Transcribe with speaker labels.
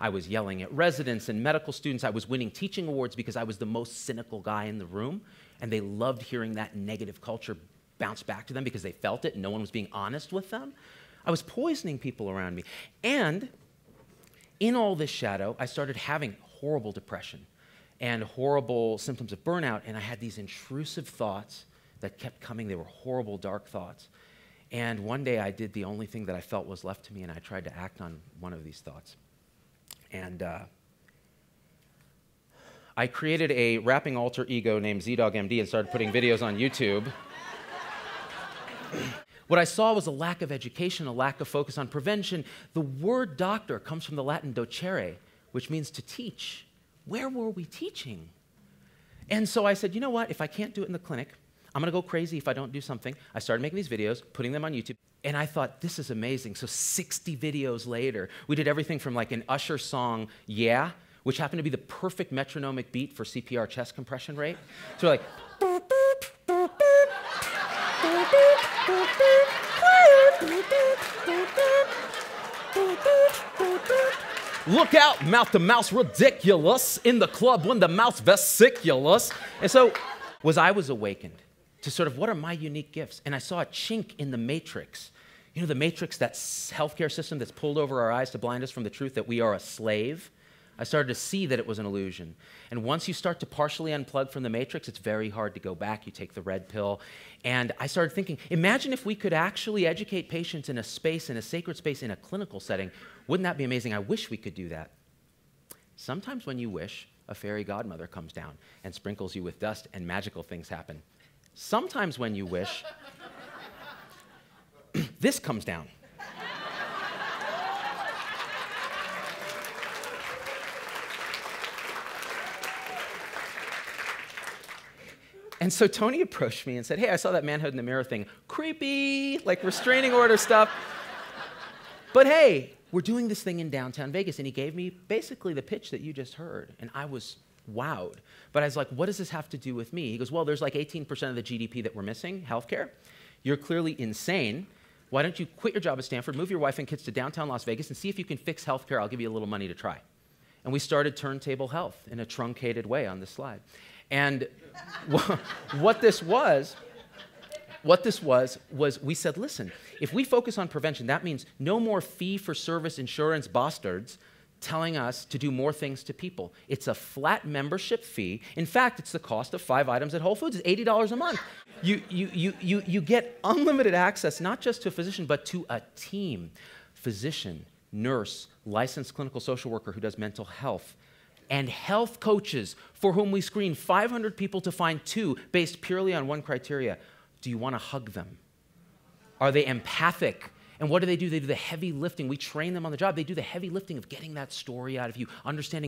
Speaker 1: I was yelling at residents and medical students. I was winning teaching awards because I was the most cynical guy in the room, and they loved hearing that negative culture bounce back to them because they felt it and no one was being honest with them. I was poisoning people around me. And in all this shadow, I started having horrible depression and horrible symptoms of burnout, and I had these intrusive thoughts that kept coming. They were horrible, dark thoughts. And one day I did the only thing that I felt was left to me, and I tried to act on one of these thoughts. And I created a rapping alter ego named ZDoggMD and started putting videos on YouTube. What I saw was a lack of education, a lack of focus on prevention. The word doctor comes from the Latin docere, which means to teach. Where were we teaching? And so I said, you know what, if I can't do it in the clinic, I'm going to go crazy if I don't do something. I started making these videos, putting them on YouTube, and I thought, this is amazing. So 60 videos later, we did everything from like an Usher song, Yeah, which happened to be the perfect metronomic beat for CPR chest compression rate. So we're like, boop, boop, boop, boop, boop, boop, boop, boop, boop, boop, boop, boop, boop. Look out, mouth-to-mouse ridiculous in the club when the mouth's vesiculous. And so I was awakened to sort of what are my unique gifts? And I saw a chink in the matrix. You know, the matrix, that healthcare system that's pulled over our eyes to blind us from the truth that we are a slave. I started to see that it was an illusion. And once you start to partially unplug from the matrix, it's very hard to go back. You take the red pill. And I started thinking, imagine if we could actually educate patients in a space, in a sacred space, in a clinical setting. Wouldn't that be amazing? I wish we could do that. Sometimes when you wish, a fairy godmother comes down and sprinkles you with dust and magical things happen. Sometimes when you wish, this comes down. And so Tony approached me and said, hey, I saw that manhood in the mirror thing. Creepy, like restraining order stuff. But hey, we're doing this thing in downtown Vegas. And he gave me basically the pitch that you just heard. And I was wowed. But I was like, what does this have to do with me? He goes, well, there's like 18% of the GDP that we're missing, healthcare. You're clearly insane. Why don't you quit your job at Stanford, move your wife and kids to downtown Las Vegas, and see if you can fix healthcare. I'll give you a little money to try. And we started Turntable Health in a truncated way on this slide. And what this was we said, listen, if we focus on prevention, that means no more fee-for-service insurance bastards telling us to do more things to people. It's a flat membership fee. In fact, it's the cost of 5 items at Whole Foods. It's $80 a month. You get unlimited access, not just to a physician, but to a team. Physician, nurse, licensed clinical social worker who does mental health, and health coaches for whom we screen 500 people to find 2 based purely on one criteria. Do you want to hug them? Are they empathic? And what do? They do the heavy lifting. We train them on the job. They do the heavy lifting of getting that story out of you, understanding